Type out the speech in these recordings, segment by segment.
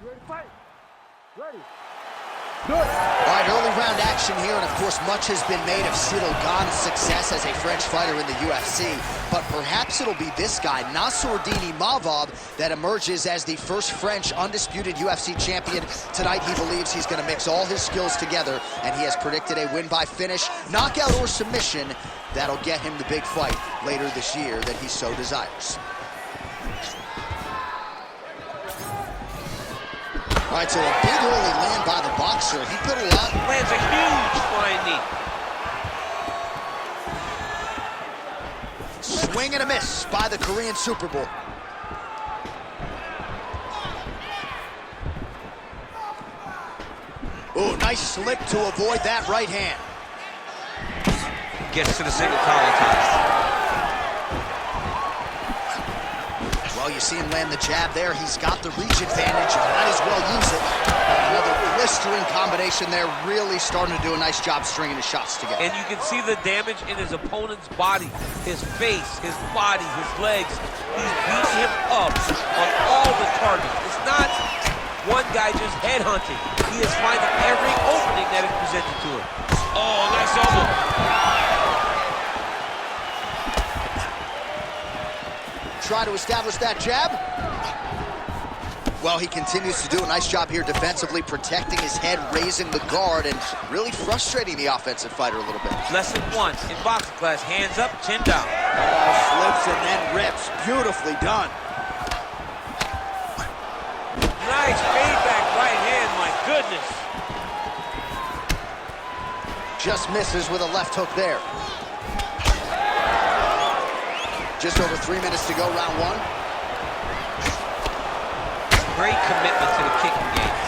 All right, early round action here, and of course much has been made of Ciryl Gane's success as a French fighter in the UFC, but perhaps it'll be this guy, Nassourdine Mavov, that emerges as the first French undisputed UFC champion. Tonight he believes he's going to mix all his skills together, and he has predicted a win by finish, knockout or submission that'll get him the big fight later this year that he so desires. All right, so a big early land by the boxer. He put a lot. Lands a huge flying knee. Swing and a miss by the Korean슈퍼보이. Oh, nice slip to avoid that right hand. Gets to the single collar tie. Well, you see him land the jab there. He's got the reach advantage. Might as well use it. Another blistering combination there. Really starting to do a nice job stringing his shots together. And you can see the damage in his opponent's body, his face, his body, his legs. He's beating him up on all the targets. It's not one guy just headhunting. He is finding every opening that is presented to him. Oh, nice elbow. Try to establish that jab. Well, he continues to do a nice job here defensively, protecting his head, raising the guard, and really frustrating the offensive fighter a little bit. Lesson one in boxing class, hands up, chin down. Flips and then rips. Beautifully done. Nice feedback right hand, my goodness. Just misses with a left hook there. Just over 3 minutes to go, round one. Great commitment to the kicking game.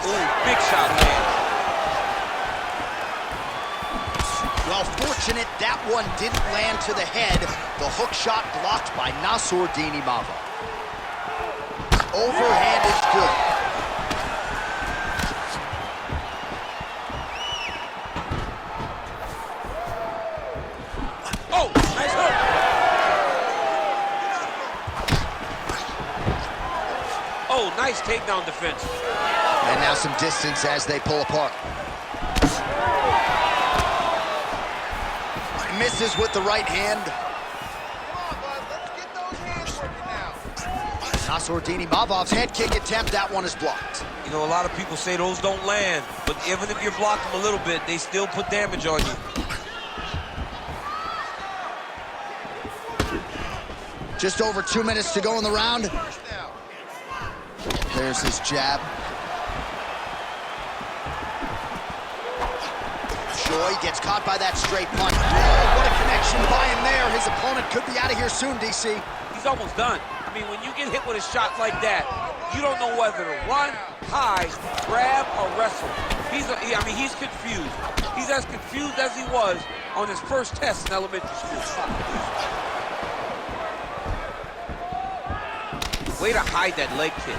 Ooh, big shot lands. Well, fortunate that one didn't land to the head. The hook shot blocked by Nassourdine Mavov. Overhand is good. Oh, nice hook. Oh, nice takedown defense. And now some distance as they pull apart. Misses with the right hand. Come on, bud. Let's get those hands working now. Nassourdine Mavov's head kick attempt, that one is blocked. You know, a lot of people say those don't land, but even if you block them a little bit, they still put damage on you. Just over 2 minutes to go in the round. There's his jab. Joy gets caught by that straight punch. Oh, what a connection by him there. His opponent could be out of here soon, DC. He's almost done. I mean, when you get hit with a shot like that, you don't know whether to run, hide, grab, or wrestle. He's confused. He's as confused as he was on his first test in elementary school. Way to hide that leg kick.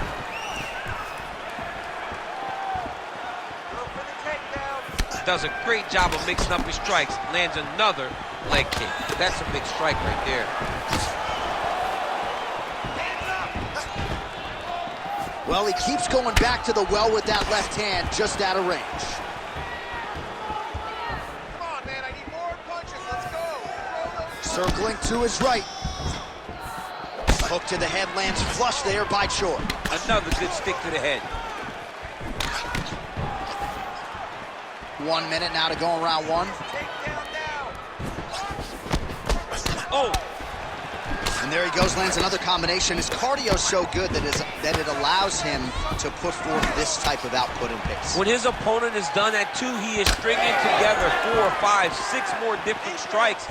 Does a great job of mixing up his strikes. Lands another leg kick. That's a big strike right there. Well, he keeps going back to the well with that left hand, just out of range. Come on, man. I need more punches. Let's go. Circling to his right. Hook to the head lands flush there by Choi. Another good stick to the head. 1 minute now to go in round one. Oh! And there he goes, lands another combination. His cardio's so good that it allows him to put forth this type of output and pace. When his opponent is done at two, he is stringing together 4, 5, 6 more different strikes.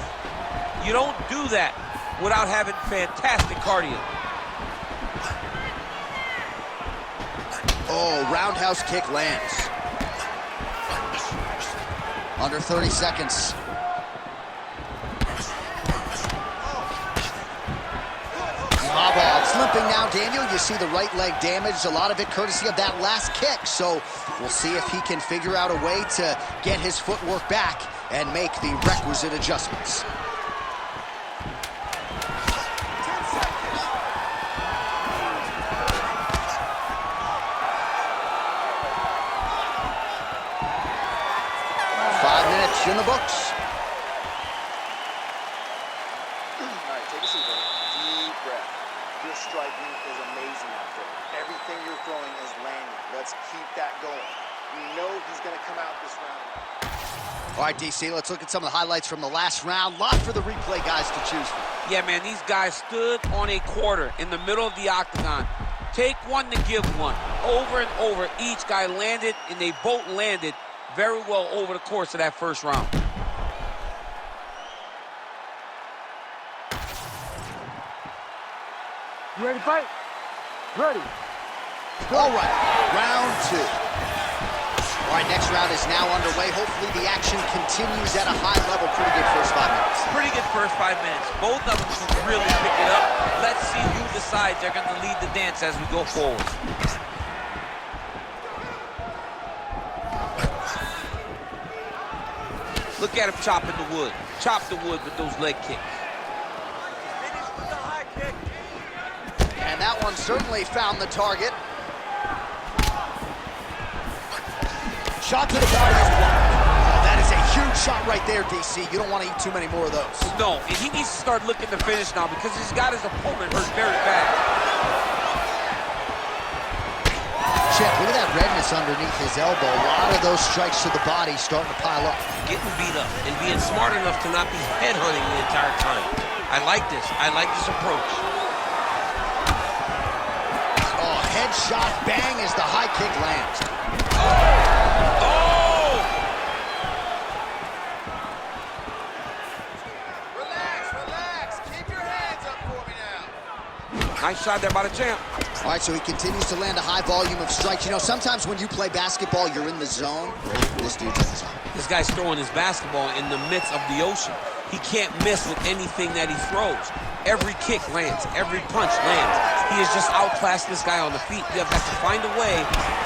You don't do that without having fantastic cardio. Oh, roundhouse kick lands. Under 30 seconds. Mavov slipping now, Daniel. You see the right leg damaged, a lot of it courtesy of that last kick. So we'll see if he can figure out a way to get his footwork back and make the requisite adjustments. in the books. All right, take a seat, buddy. Deep breath. Your striking is amazing out there. Everything you're throwing is landing. Let's keep that going. We know he's going to come out this round. All right, DC, let's look at some of the highlights from the last round. Lot for the replay guys to choose from. Yeah, man, these guys stood on a quarter in the middle of the octagon. Take one to give one. Over and over, each guy landed, and they both landed very well over the course of that first round. You ready to fight? Ready. All right, round two. All right, next round is now underway. Hopefully the action continues at a high level. Pretty good first 5 minutes. Pretty good first 5 minutes. Both of them can really pick it up. Let's see who decides they're going to lead the dance as we go forward. Look at him chopping the wood. Chop the wood with those leg kicks. Finish with the high kick. And that one certainly found the target. Shot to the body is blocked. Oh, that is a huge shot right there, DC. You don't want to eat too many more of those. No, and he needs to start looking to finish now because he's got his opponent hurt very bad. Check, look at that redness underneath his elbow. A lot of those strikes to the body starting to pile up. Getting beat up and being smart enough to not be headhunting the entire time. I like this. I like this approach. Oh, headshot, bang, as the high kick lands. Relax. Keep your hands up for me now. Nice shot there by the champ. All right, so he continues to land a high volume of strikes. You know, sometimes when you play basketball, you're in the zone. This dude's in the zone. This guy's throwing his basketball in the midst of the ocean. He can't miss with anything that he throws. Every kick lands. Every punch lands. He has just outclassed this guy on the feet. You have got to find a way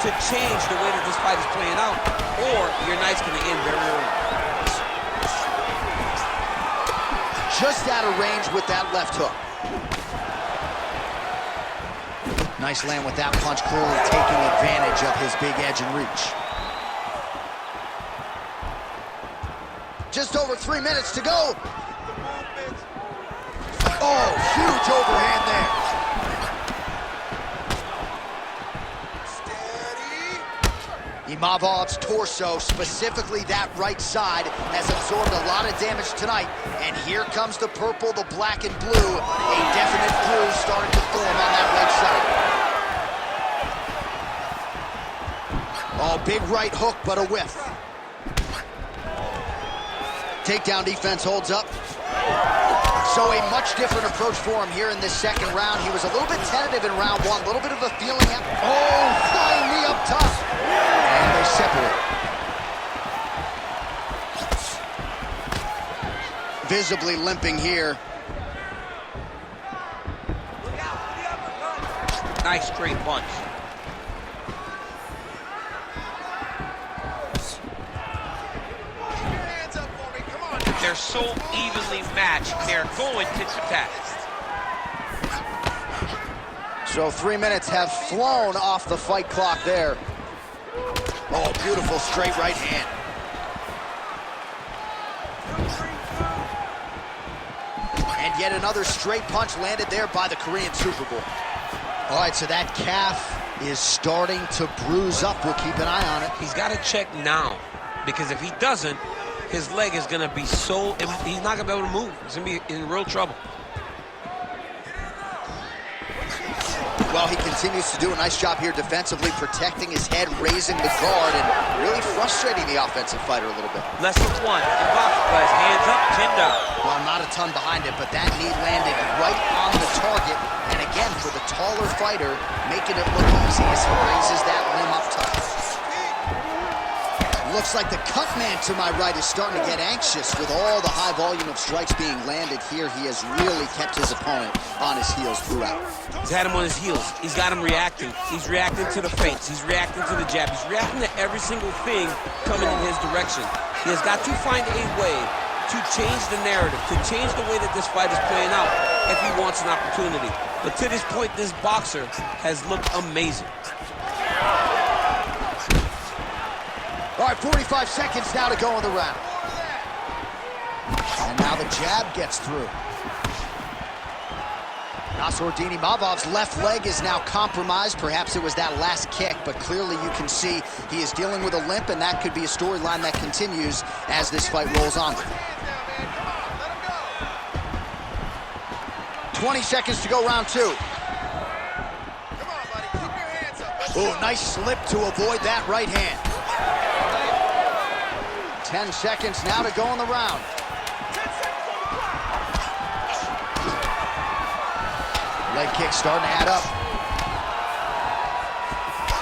to change the way that this fight is playing out, or your night's going to end very early. Just out of range with that left hook. Nice land with that punch, clearly taking advantage of his big edge and reach. Just over 3 minutes to go. Oh, huge overhand there. Steady. Imavov's torso, specifically that right side, has absorbed a lot of damage tonight. And here comes the purple, the black, and blue. A definite bruise starting to form on that right side. Oh, big right hook, but a whiff. Takedown defense holds up. So a much different approach for him here in this second round. He was a little bit tentative in round one, a little bit of a feeling. Oh, flying knee up top. And they separate. Visibly limping here. Nice straight punch. They're so evenly matched. They're going tit for tat. So 3 minutes have flown off the fight clock there. Oh, beautiful straight right hand. And yet another straight punch landed there by the Korean Superboy. All right, so that calf is starting to bruise up. We'll keep an eye on it. He's got to check now, because if he doesn't, his leg is going to be so... He's not going to be able to move. He's going to be in real trouble. Well, he continues to do a nice job here defensively, protecting his head, raising the guard, and really frustrating the offensive fighter a little bit. Lesson one in boxing class, hands up, chin down. Well, not a ton behind it, but that knee landed right on the target. And again, for the taller fighter, making it look easy as he raises that limb up top. Looks like the cut man to my right is starting to get anxious with all the high volume of strikes being landed here. He has really kept his opponent on his heels throughout. He's had him on his heels. He's got him reacting. He's reacting to the feints. He's reacting to the jab. He's reacting to every single thing coming in his direction. He has got to find a way to change the narrative, to change the way that this fight is playing out if he wants an opportunity. But to this point, this boxer has looked amazing. All right, 45 seconds now to go in the round. Now the jab gets through. Nassourdini-Mavov's left leg is now compromised. Perhaps it was that last kick, but clearly you can see he is dealing with a limp, and that could be a storyline that continues as this fight rolls on. 20 seconds to go, round 2. Oh, nice slip to avoid that right hand. 10 seconds now to go in the round. Leg kick starting to add up.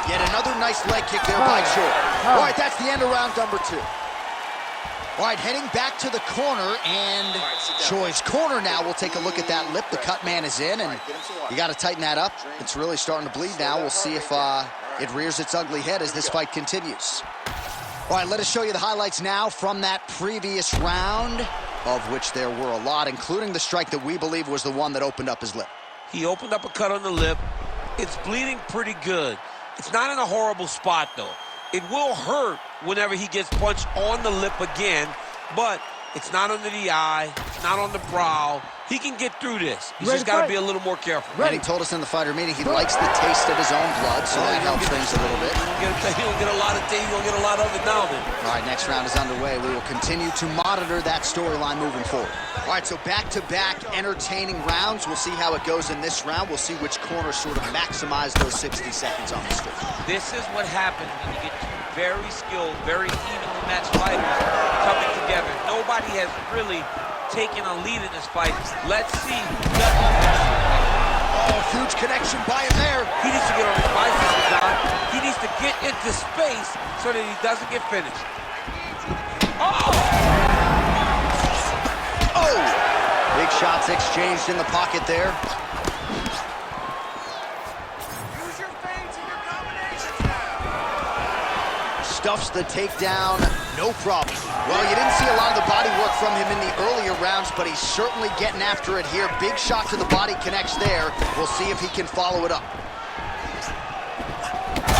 Yet another nice leg kick there by Choi. All right, that's the end of round number 2. All right, heading back to the corner, and Choi's corner now. We'll take a look at that lip. The cut man is in, and you got to tighten that up. It's really starting to bleed now. We'll see if it rears its ugly head as this fight continues. All right, let us show you the highlights now from that previous round, of which there were a lot, including the strike that we believe was the one that opened up his lip. He opened up a cut on the lip. It's bleeding pretty good. It's not in a horrible spot, though. It will hurt whenever he gets punched on the lip again, but it's not under the eye, it's not on the brow. He can get through this. He's just got to be a little more careful. And he told us in the fighter meeting he likes the taste of his own blood, so that helps things a little bit. He don't get a lot of taste, he don't get a lot of it now then. All right, next round is underway. We will continue to monitor that storyline moving forward. All right, so back-to-back entertaining rounds. We'll see how it goes in this round. We'll see which corner sort of maximize those 60 seconds on the street. This is what happens when you get two very skilled, very evenly matched fighters coming together. Nobody has really taken a lead in this fight. Let's see. Oh, huge connection by him there. He needs to get on his bicycle, John. He needs to get into space so that he doesn't get finished. Oh! Oh! Big shots exchanged in the pocket there. Use your feints and your combinations now. Stuffs the takedown, no problem. Well, you didn't see a lot of the body work from him in the earlier rounds, but he's certainly getting after it here. Big shot to the body connects there. We'll see if he can follow it up. A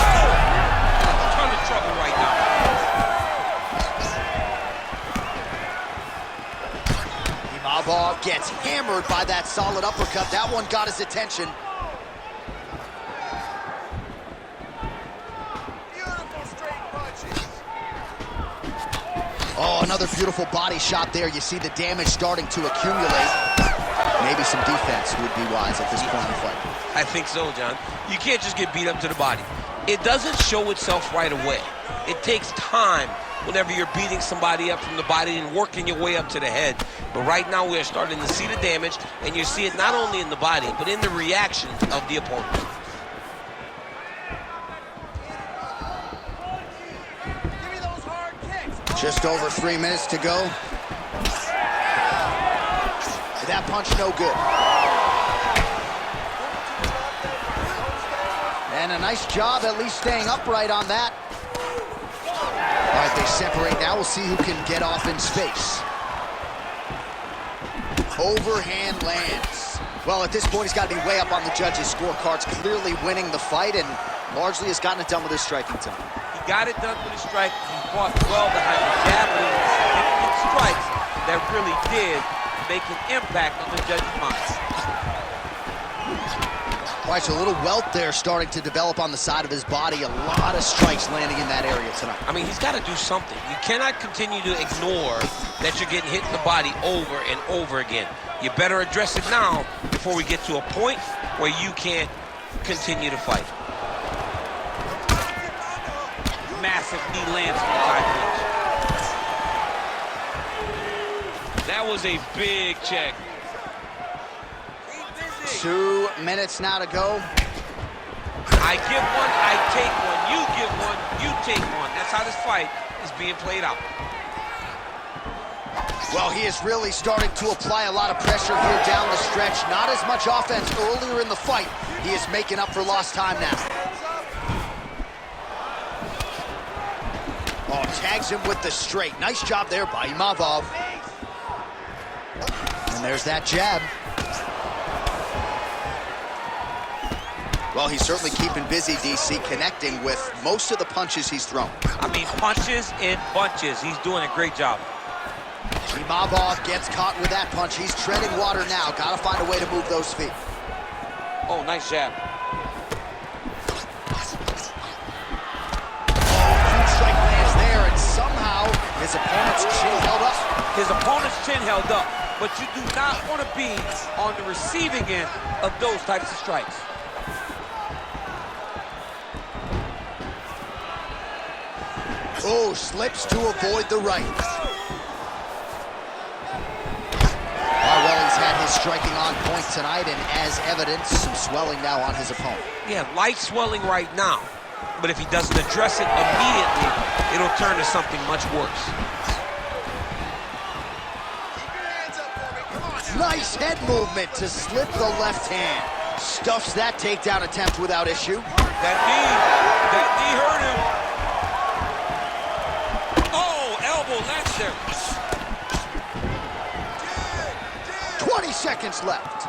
ton of trouble right now. Imavov gets hammered by that solid uppercut. That one got his attention. Oh, another beautiful body shot there. You see the damage starting to accumulate. Maybe some defense would be wise at this point in the fight. I think so, John. You can't just get beat up to the body. It doesn't show itself right away. It takes time whenever you're beating somebody up from the body and working your way up to the head. But right now we're starting to see the damage, and you see it not only in the body, but in the reaction of the opponent. Just over 3 minutes to go. That punch no good. And a nice job at least staying upright on that. All right, they separate now. We'll see who can get off in space. Overhand lands. Well, at this point, he's got to be way up on the judges' scorecards, clearly winning the fight, and largely has gotten it done with his striking time. He got it done with his strike. He fought well behind the jab, but he significant strikes that really did make an impact on the judges' minds. All right, so a little welt there starting to develop on the side of his body. A lot of strikes landing in that area tonight. I mean, he's got to do something. You cannot continue to ignore that you're getting hit in the body over and over again. You better address it now before we get to a point where you can't continue to fight. Massive knee lands from the side punch. That was a big check. 2 minutes now to go. I give one, I take one. You give one, you take one. That's how this fight is being played out. Well, he is really starting to apply a lot of pressure here down the stretch. Not as much offense earlier in the fight. He is making up for lost time now. Oh, tags him with the straight. Nice job there by Imavov. And there's that jab. Well, he's certainly keeping busy, DC, connecting with most of the punches he's thrown. I mean, punches in bunches. He's doing a great job. Imabov gets caught with that punch. He's treading water now. Got to find a way to move those feet. Oh, nice jab. Huge strike lands there, and somehow his opponent's chin held up. His opponent's chin held up, but you do not want to be on the receiving end of those types of strikes. Oh, slips to avoid the right. Well, he's had his striking on point tonight, and as evidence, some swelling now on his opponent. Yeah, light swelling right now, but if he doesn't address it immediately, it'll turn to something much worse. Nice head movement to slip the left hand. Stuffs that takedown attempt without issue. That knee hurt him. Oh, elbow lands there. 20 seconds left.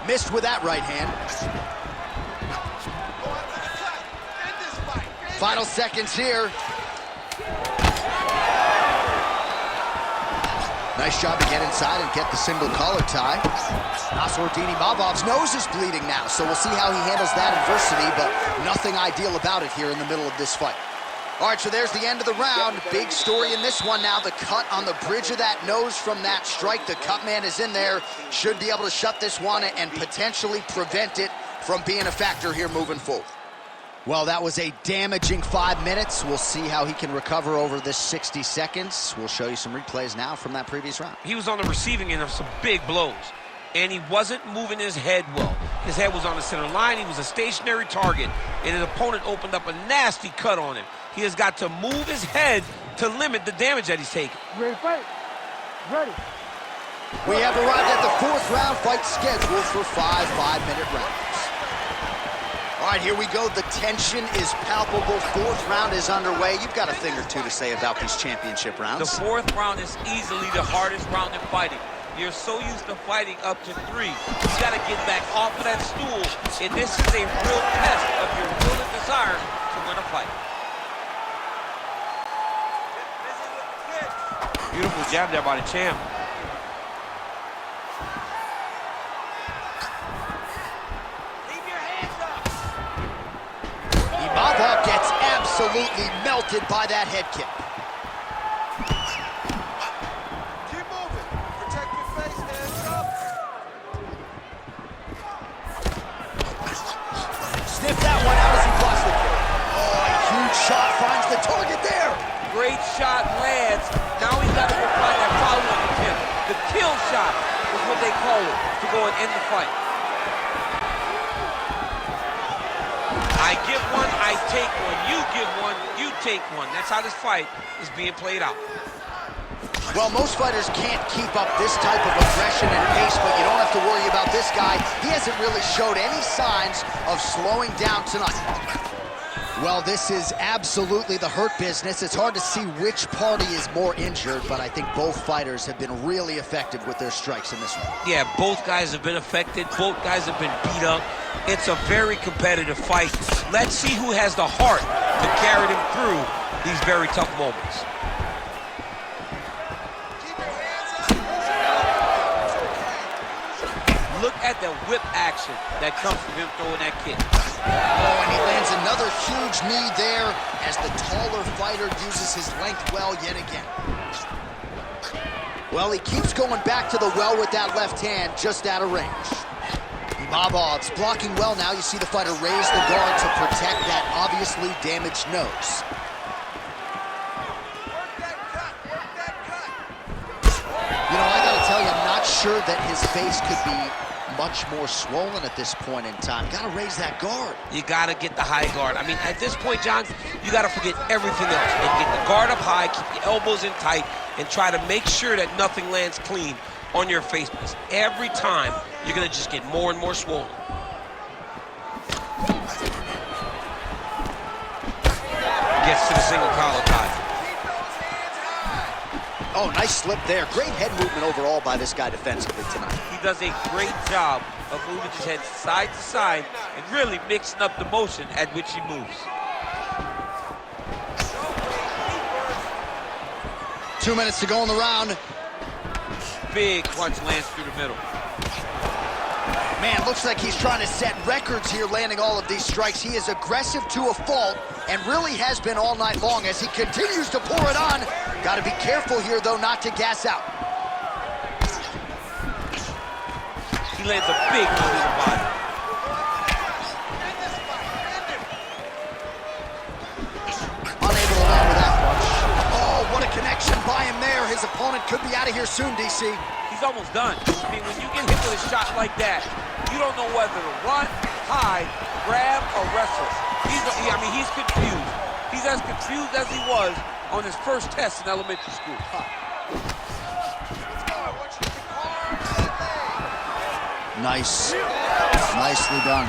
Missed with that right hand. Final seconds here. Nice job to get inside and get the single collar tie. Nassourdine Imavov's nose is bleeding now, so we'll see how he handles that adversity, but nothing ideal about it here in the middle of this fight. All right, so there's the end of the round. Big story in this one now. The cut on the bridge of that nose from that strike. The cut man is in there. Should be able to shut this one and potentially prevent it from being a factor here moving forward. Well, that was a damaging 5 minutes. We'll see how he can recover over this 60 seconds. We'll show you some replays now from that previous round. He was on the receiving end of some big blows, and he wasn't moving his head well. His head was on the center line. He was a stationary target, and his opponent opened up a nasty cut on him. He has got to move his head to limit the damage that he's taking. Ready to fight? Ready. We have arrived at the 4th round fight scheduled for 5 5-minute rounds. All right, here we go. The tension is palpable. 4th round is underway. You've got a thing or two to say about these championship rounds. The 4th round is easily the hardest round in fighting. You're so used to fighting up to 3. You got to get back off of that stool, and this is a real test of your will and desire to win a fight. Beautiful jab there by the champ. Imavov gets absolutely melted by that head kick. Keep moving. Protect your face, hands up. Sniff that one out as he blocks the kick. Oh, a huge shot finds the target there. Great shot lands. Now he's got to go find that follow-up attempt. The kill shot is what they call it to go and end the fight. I give one, I take one. You give one, you take one. That's how this fight is being played out. Well, most fighters can't keep up this type of aggression and pace, but you don't have to worry about this guy. He hasn't really showed any signs of slowing down tonight. Well, this is absolutely the hurt business. It's hard to see which party is more injured, but I think both fighters have been really effective with their strikes in this one. Yeah, both guys have been affected. Both guys have been beat up. It's a very competitive fight. Let's see who has the heart to carry them through these very tough moments. Look at the whip action that comes from him throwing that kick. Oh, and he lands another huge knee there as the taller fighter uses his length well yet again. Well, he keeps going back to the well with that left hand, just out of range. Imavov's blocking well now. You see the fighter raise the guard to protect that obviously damaged nose. You know, I gotta tell you, I'm not sure that his face could be much more swollen at this point in time. Gotta raise that guard. You gotta get the high guard. I mean, at this point, John, you gotta forget everything else and get the guard up high, keep your elbows in tight, and try to make sure that nothing lands clean on your face, because every time you're gonna just get more and more swollen. Gets to the single collar tie. Oh, nice slip there. Great head movement overall by this guy defensively tonight. He does a great job of moving his head side to side and really mixing up the motion at which he moves. 2 minutes to go in the round. Big punch lands through the middle. Man, looks like he's trying to set records here, landing all of these strikes. He is aggressive to a fault and really has been all night long as he continues to pour it on. Got to be careful here, though, not to gas out. He lands a big one to the body. Unable to land with that punch. Oh, what a connection by him there. His opponent could be out of here soon, DC. He's almost done. I mean, when you get hit with a shot like that, you don't know whether to run, hide, grab, or wrestle. He's confused. He's as confused as he was on his first test in elementary school. Nice. Nicely done.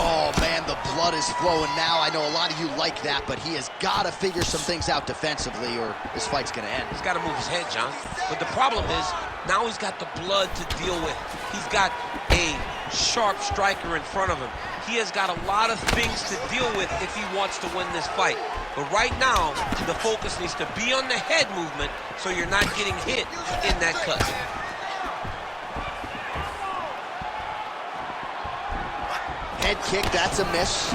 Oh, man, the blood is flowing now. I know a lot of you like that, but he has got to figure some things out defensively or this fight's going to end. He's got to move his head, John. But the problem is, now he's got the blood to deal with. He's got a sharp striker in front of him. He has got a lot of things to deal with if he wants to win this fight. But right now, the focus needs to be on the head movement so you're not getting hit in that cut. Head kick, that's a miss.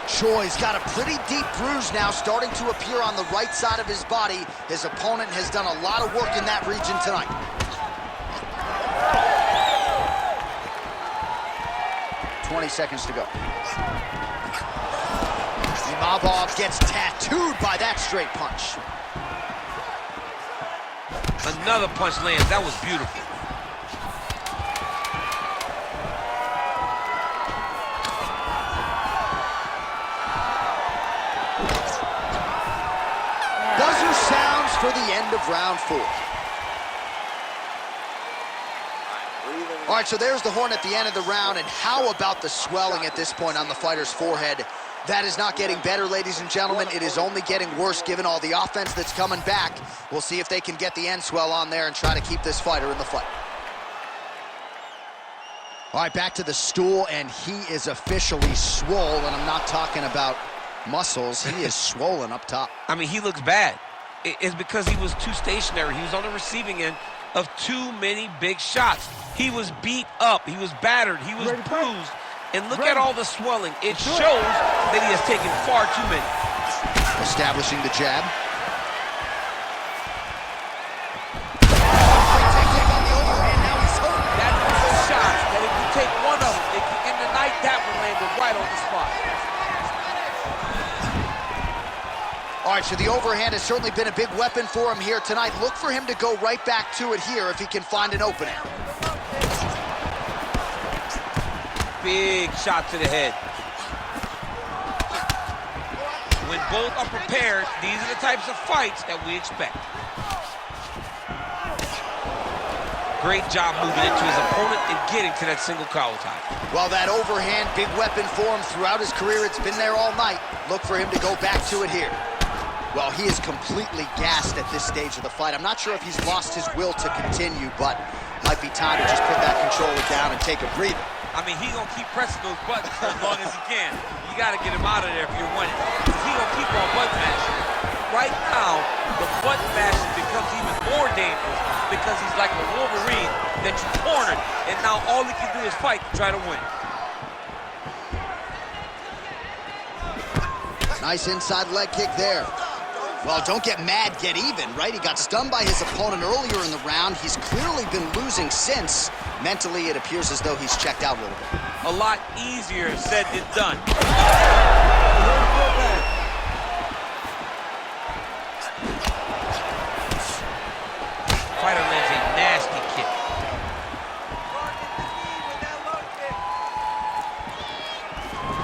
Choi's got a pretty deep bruise now starting to appear on the right side of his body. His opponent has done a lot of work in that region tonight. $20 seconds to go. Imavov gets tattooed by that straight punch. Another punch lands. That was beautiful. Buzzer sounds for the end of round 4. All right, so there's the horn at the end of the round, and how about the swelling at this point on the fighter's forehead? That is not getting better, ladies and gentlemen. It is only getting worse given all the offense that's coming back. We'll see if they can get the end swell on there and try to keep this fighter in the fight. All right, back to the stool, and he is officially swole, and I'm not talking about muscles. He is swollen up top. I mean, he looks bad. It's because he was too stationary. He was on the receiving end of too many big shots. He was beat up. He was battered. He was bruised. And look at all the swelling. It shows that he has taken far too many. Establishing the jab. That's those shots that if you take one of them, in the night, that one landed right on the spot. All right, so the overhand has certainly been a big weapon for him here tonight. Look for him to go right back to it here if he can find an opening. Big shot to the head. When both are prepared, these are the types of fights that we expect. Great job moving into his opponent and getting to that single collar tie. Well, that overhand, big weapon for him throughout his career. It's been there all night. Look for him to go back to it here. Well, he is completely gassed at this stage of the fight. I'm not sure if he's lost his will to continue, but might be time to just put that controller down and take a breather. I mean, he's going to keep pressing those buttons for as long as he can. You got to get him out of there if you're winning. He's going to keep on button mashing. Right now, the button mashing becomes even more dangerous because he's like a Wolverine that you cornered, and now all he can do is fight to try to win. Nice inside leg kick there. Well, don't get mad, get even, right? He got stunned by his opponent earlier in the round. He's clearly been losing since. Mentally, it appears as though he's checked out a little bit. A lot easier said than done. Fighter lands a nasty kick.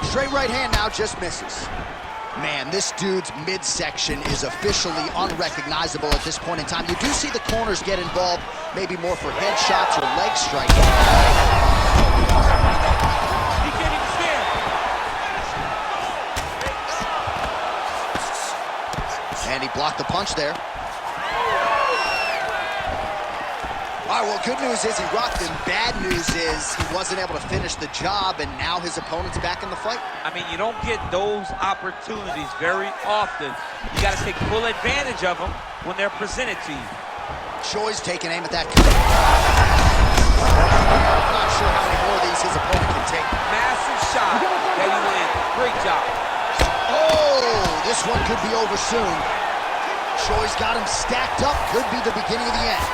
Straight right hand now, just misses. Man, this dude's midsection is officially unrecognizable at this point in time. You do see the corners get involved, maybe more for headshots or leg strikes. He can't even stand. And he blocked the punch there. All right, well, good news is he rocked him. Bad news is he wasn't able to finish the job, and now his opponent's back in the fight. I mean, you don't get those opportunities very often. You got to take full advantage of them when they're presented to you. Choi's taking aim at that cut. I'm not sure how many more of these his opponent can take. Massive shot that he landed. Great job. Oh, this one could be over soon. Choi's got him stacked up. Could be the beginning of the end.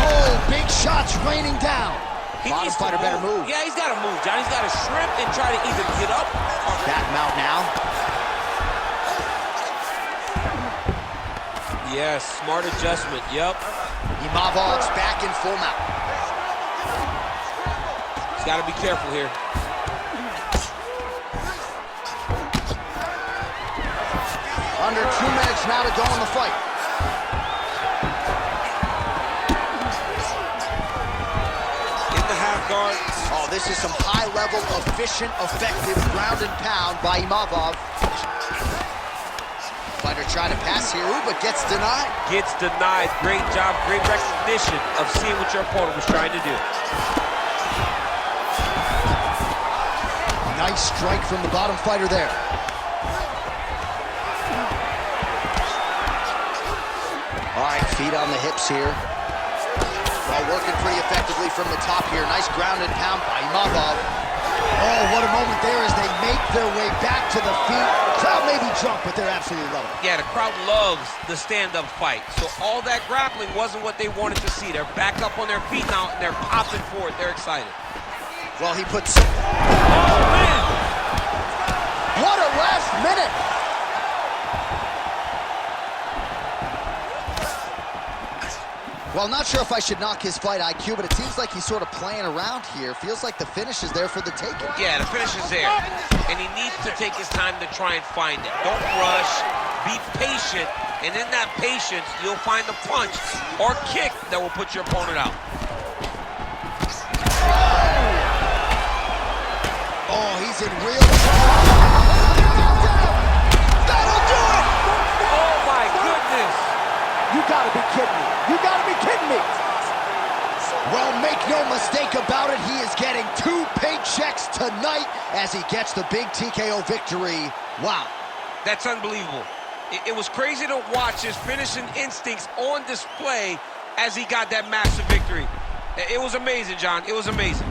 Oh, big shots raining down. Bottom fighter better move. Yeah, he's got to move, John. He's got to shrimp and try to either get up or back him out now. Yes, smart adjustment. Yep. Imavov's back in full mount. He's got to be careful here. Under 2 minutes now to go in the fight. In the half guard. Oh, this is some high-level, efficient, effective ground and pound by Imavov. Fighter trying to pass here, ooh, but gets denied. Gets denied. Great job, great recognition of seeing what your opponent was trying to do. Nice strike from the bottom fighter there. All right, feet on the hips here. Well, working pretty effectively from the top here. Nice ground and pound by Imavov. Oh, what a moment there as they make their way back to the feet. Crowd may be drunk, but they're absolutely loving it. Yeah, the crowd loves the stand-up fight. So all that grappling wasn't what they wanted to see. They're back up on their feet now, and they're popping forward. They're excited. Well, he puts... Oh, man! What a last minute! Well, not sure if I should knock his fight IQ, but it seems like he's sort of playing around here. Feels like the finish is there for the taking. Yeah, the finish is there. And he needs to take his time to try and find it. Don't rush. Be patient. And in that patience, you'll find the punch or kick that will put your opponent out. Oh, he's in real trouble. That'll do it! Oh, my goodness. You gotta be kidding me. You gotta be kidding me. Well, make no mistake about it, he is getting 2 paychecks tonight as he gets the big TKO victory. Wow. That's unbelievable. It was crazy to watch his finishing instincts on display as he got that massive victory. It was amazing, John. It was amazing.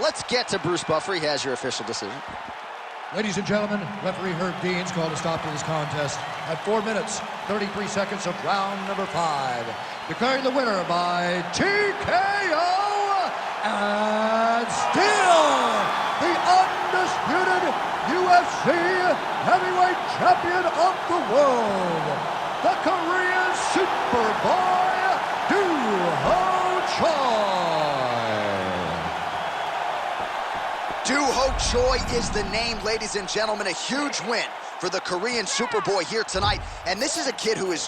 Let's get to Bruce Buffer. He has your official decision. Ladies and gentlemen, referee Herb Dean's called a stop to this contest at 4 minutes, 33 seconds of round number 5. Declaring the winner by TKO and still the undisputed UFC heavyweight champion of the world, the Korean Superboy, Ho Choi is the name, ladies and gentlemen. A huge win for the Korean Superboy here tonight. And this is a kid who is